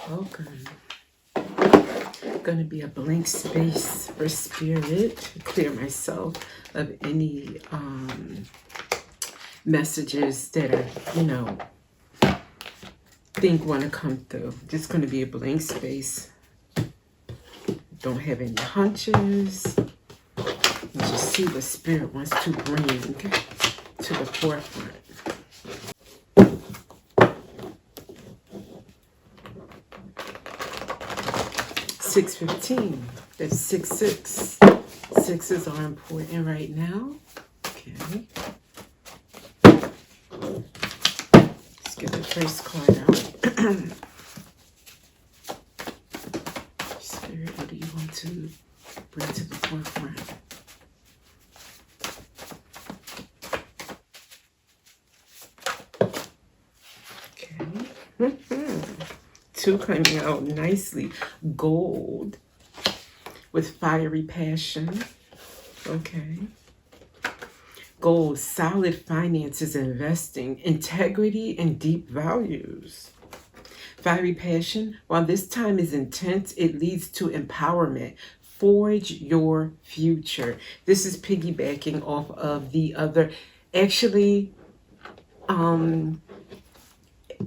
Welcome. Going to be a blank space for spirit to clear myself of any messages that think want to come through. Just going to be a blank space. Don't have any hunches. Just see what spirit wants to bring to the forefront. 6:15. That's 6-6. Sixes are important right now. Okay. Let's get the first card out. Spirit, what do you want to bring to the forefront? Okay. Two coming out nicely. Gold with fiery passion. Okay. Gold, solid finances, investing, integrity, and deep values. Fiery passion, while this time is intense, it leads to empowerment. Forge your future. This is piggybacking off of the other. Actually,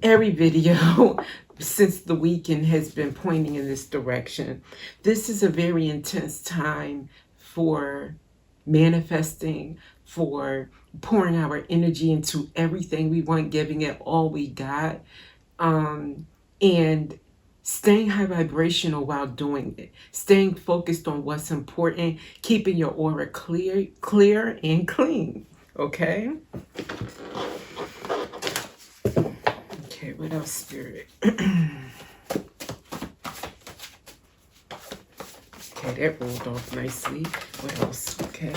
every video since the weekend has been pointing in this direction. This is a very intense time for manifesting, for pouring our energy into everything we want, giving it all we got, and staying high vibrational while doing it, staying focused on what's important, keeping your aura clear and clean. Okay. Okay, what else, Spirit? Okay, that rolled off nicely. What else? Okay.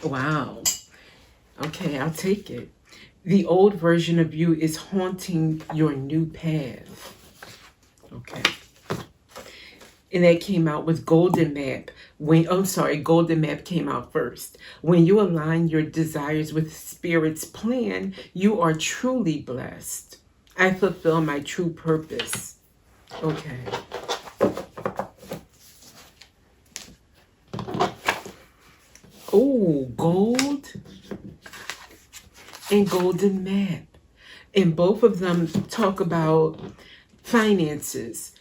Wow. Okay, I'll take it. The old version of you is haunting your new path. Okay. And that came out with Golden Map. Golden Map came out first. When you align your desires with Spirit's plan, you are truly blessed. I fulfill my true purpose. Okay. Oh, gold and Golden Map. And both of them talk about finances,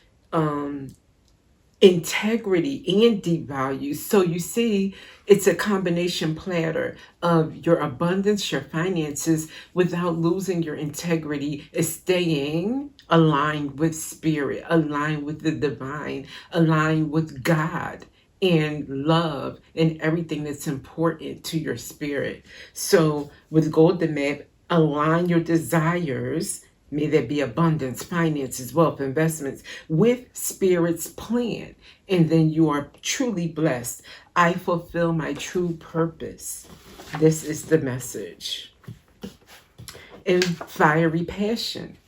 integrity, and deep values. So you see, it's a combination platter of your abundance, your finances, without losing your integrity, is staying aligned with spirit, aligned with the divine, aligned with God and love and everything that's important to your spirit. So with Golden Map, align your desires. May there be abundance, finances, wealth, investments with Spirit's plan. And then you are truly blessed. I fulfill my true purpose. This is the message. And fiery passion.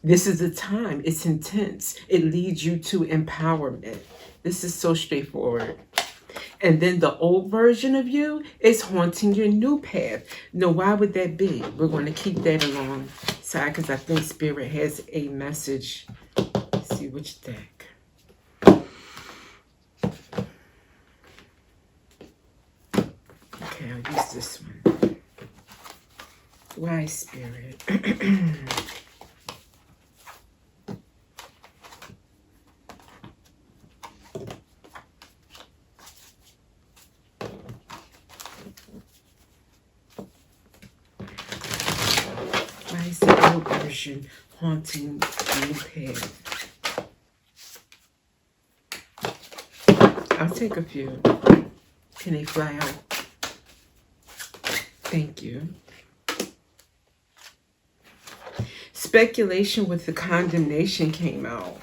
This is the time. It's intense. It leads you to empowerment. This is so straightforward. And then the old version of you is haunting your new path. Now, why would that be? We're going to keep that alongside because I think Spirit has a message. Let's see which deck. Okay, I'll use this one. Why, Spirit? Version haunting new path. I'll take a few. Can they fly out? Thank you. Speculation with the condemnation came out.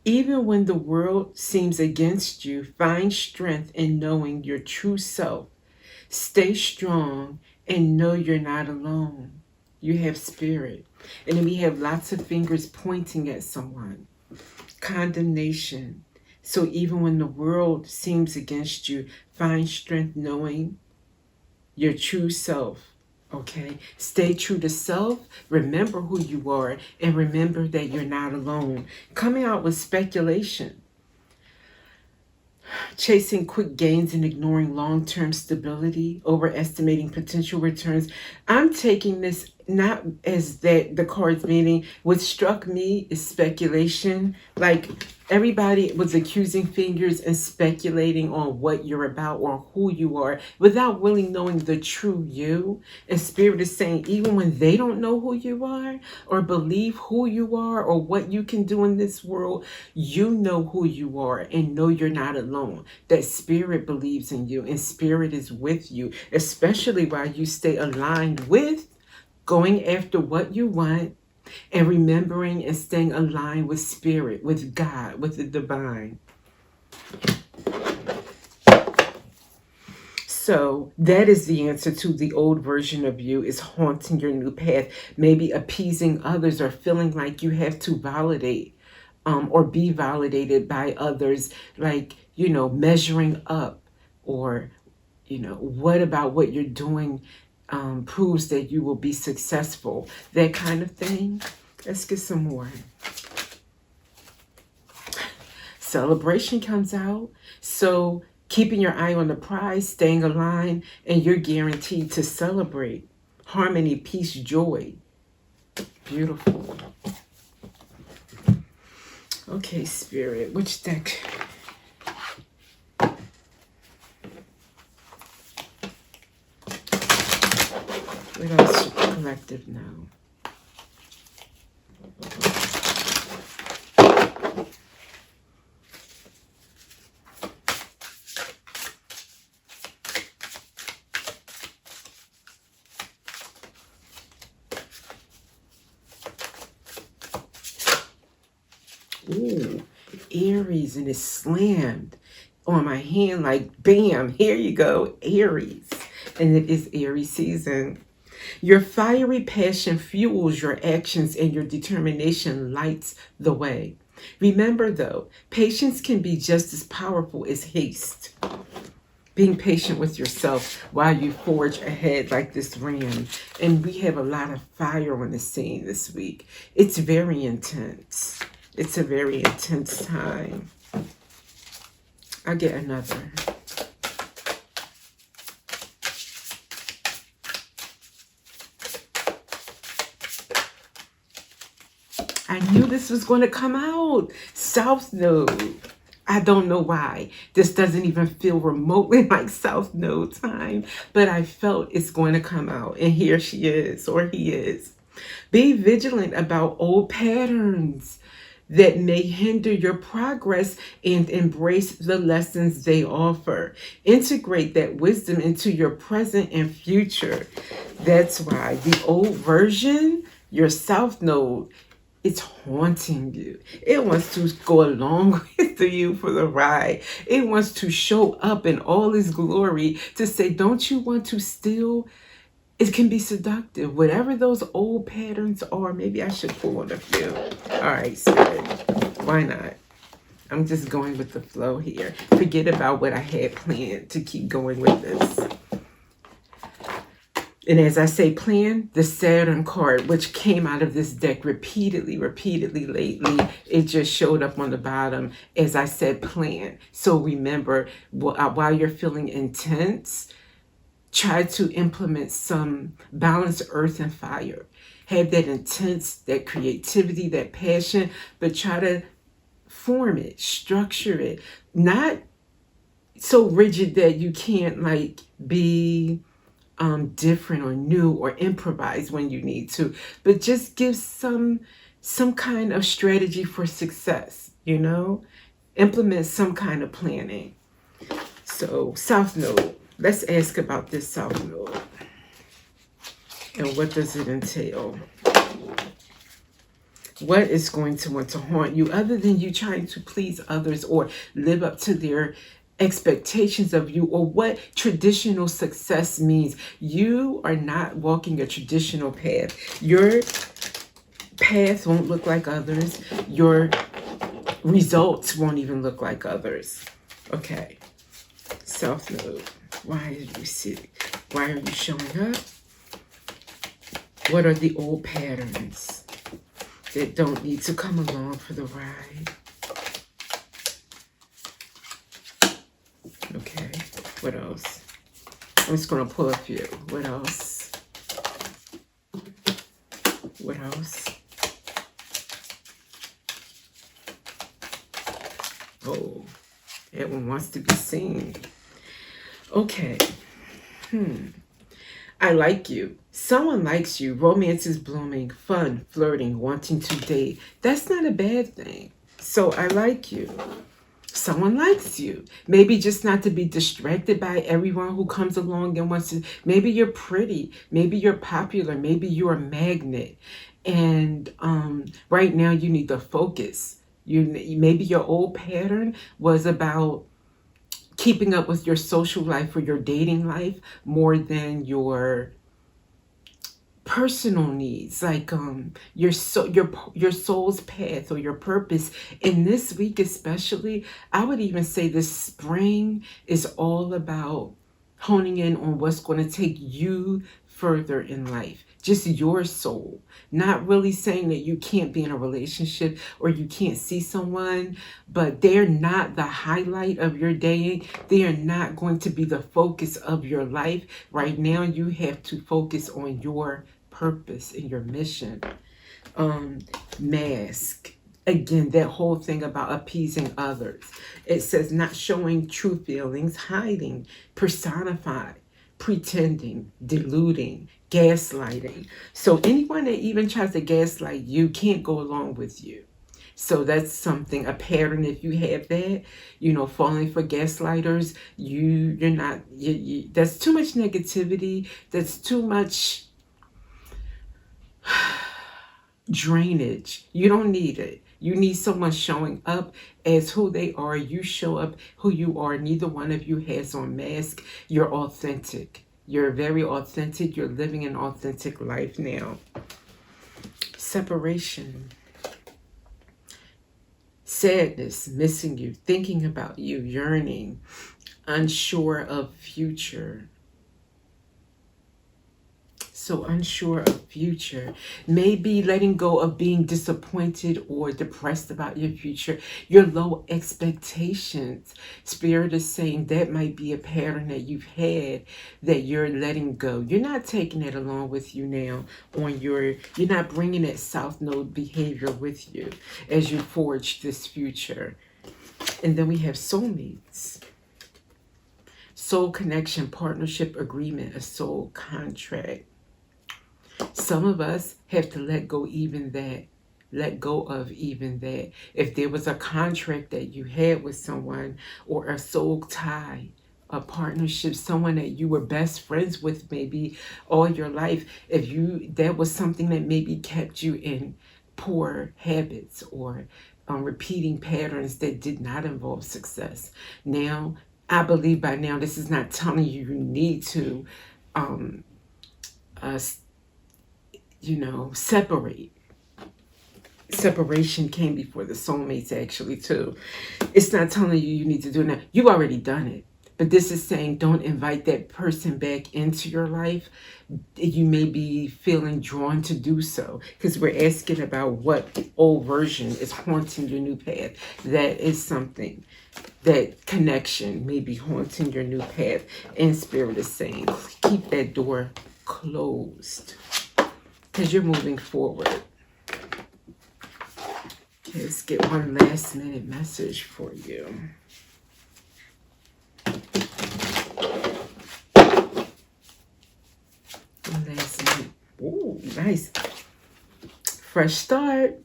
Even when the world seems against you, find strength in knowing your true self. Stay strong and know you're not alone. You have spirit. And then we have lots of fingers pointing at someone. Condemnation. So even when the world seems against you, find strength knowing your true self. Okay, stay true to self, remember who you are, and remember that you're not alone. Coming out with speculation, chasing quick gains and ignoring long-term stability, overestimating potential returns. I'm taking this not as that the cards meaning what struck me is speculation. Like everybody was accusing fingers and speculating on what you're about or who you are without really knowing the true you. And Spirit is saying, even when they don't know who you are or believe who you are or what you can do in this world, you know who you are and know you're not alone. That Spirit believes in you and Spirit is with you, especially while you stay aligned with going after what you want and remembering and staying aligned with Spirit, with God, with the divine. So that is the answer to the old version of you is haunting your new path, maybe appeasing others or feeling like you have to validate or be validated by others, like, measuring up or, what about what you're doing proves that you will be successful, that kind of thing. Let's get some more. Celebration comes out. So keeping your eye on the prize, staying aligned, and you're guaranteed to celebrate. Harmony, peace, joy. Beautiful. Okay, Spirit, which deck? What else should the collective know? Ooh, Aries, and it slammed on my hand like bam, here you go, Aries. And it is Aries season. Your fiery passion fuels your actions and your determination lights the way. Remember though, patience can be just as powerful as haste. Being patient with yourself while you forge ahead like this ram. And we have a lot of fire on the scene this week. It's very intense. It's a very intense time. I'll get another. I knew this was going to come out. South Node. I don't know why. This doesn't even feel remotely like South Node time, but I felt it's going to come out. And here she is, or he is. Be vigilant about old patterns that may hinder your progress and embrace the lessons they offer. Integrate that wisdom into your present and future. That's why the old version, your South Node, it's haunting you. It wants to go along with you for the ride. It wants to show up in all its glory to say, don't you want to still? It can be seductive. Whatever those old patterns are, maybe I should pull on a few. All right, Spirit. Why not? I'm just going with the flow here. Forget about what I had planned to keep going with this. And as I say plan, the Saturn card, which came out of this deck repeatedly lately, it just showed up on the bottom as I said plan. So remember, while you're feeling intense, try to implement some balanced earth and fire. Have that intense, that creativity, that passion, but try to form it, structure it. Not so rigid that you can't like be different or new or improvise when you need to, but just give some kind of strategy for success, implement some kind of planning. So South Node, let's ask about this South Node and what does it entail? What is going to want to haunt you other than you trying to please others or live up to their expectations of you, or what traditional success means? You are not walking a traditional path. Your path won't look like others. Your results won't even look like others. Okay. South Node. Why Why are you showing up? What are the old patterns that don't need to come along for the ride? Okay, what else? I'm just going to pull a few. What else? What else? Oh, that one wants to be seen. Okay. I like you. Someone likes you. Romance is blooming. Fun, flirting, wanting to date. That's not a bad thing. So I like you. Someone likes you. Maybe just not to be distracted by everyone who comes along and wants to. Maybe you're pretty. Maybe you're popular. Maybe you're a magnet. And right now you need to focus. Maybe your old pattern was about keeping up with your social life or your dating life more than your personal needs, like your soul's path or your purpose. And this week especially, I would even say this spring is all about honing in on what's going to take you further in life, just your soul. Not really saying that you can't be in a relationship or you can't see someone, but they're not the highlight of your day. They are not going to be the focus of your life. Right now, you have to focus on your purpose and your mission. Mask. Again, that whole thing about appeasing others. It says not showing true feelings, hiding, personify, pretending, deluding, gaslighting. So anyone that even tries to gaslight you can't go along with you. So that's something, a pattern. If you have that, falling for gaslighters, you're not, that's too much negativity. That's too much drainage. You don't need it. You need someone showing up as who they are. You show up who you are. Neither one of you has on mask. You're authentic. You're very authentic. You're living an authentic life now. Separation. Sadness, missing you, thinking about you, yearning, unsure of future. So unsure of future. Maybe letting go of being disappointed or depressed about your future. Your low expectations. Spirit is saying that might be a pattern that you've had that you're letting go. You're not taking it along with you now you're not bringing that South Node behavior with you as you forge this future. And then we have soulmates. Soul connection, partnership agreement, a soul contract. Some of us have to let go of even that. If there was a contract that you had with someone or a soul tie, a partnership, someone that you were best friends with maybe all your life, that was something that maybe kept you in poor habits or repeating patterns that did not involve success. Now, I believe by now this is not telling you need to separate. Separation came before the soulmates actually too. It's not telling you need to do it now. You've already done it. But this is saying don't invite that person back into your life. You may be feeling drawn to do so because we're asking about what old version is haunting your new path. That is something. That connection may be haunting your new path. And Spirit is saying keep that door closed because you're moving forward. Okay, let's get one last minute message for you. One last minute. Ooh, nice. Fresh start.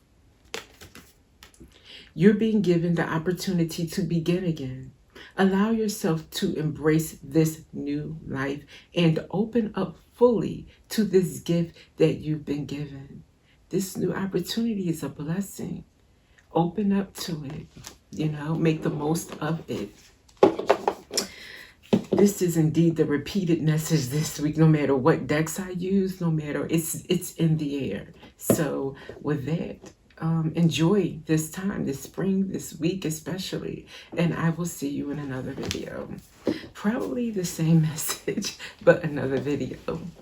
You're being given the opportunity to begin again. Allow yourself to embrace this new life and open up fully to this gift that you've been given. This new opportunity is a blessing. Open up to it, make the most of it. This is indeed the repeated message this week, no matter what decks I use, no matter, it's in the air. So with that, enjoy this time, this spring, this week especially, and I will see you in another video. Probably the same message, but another video.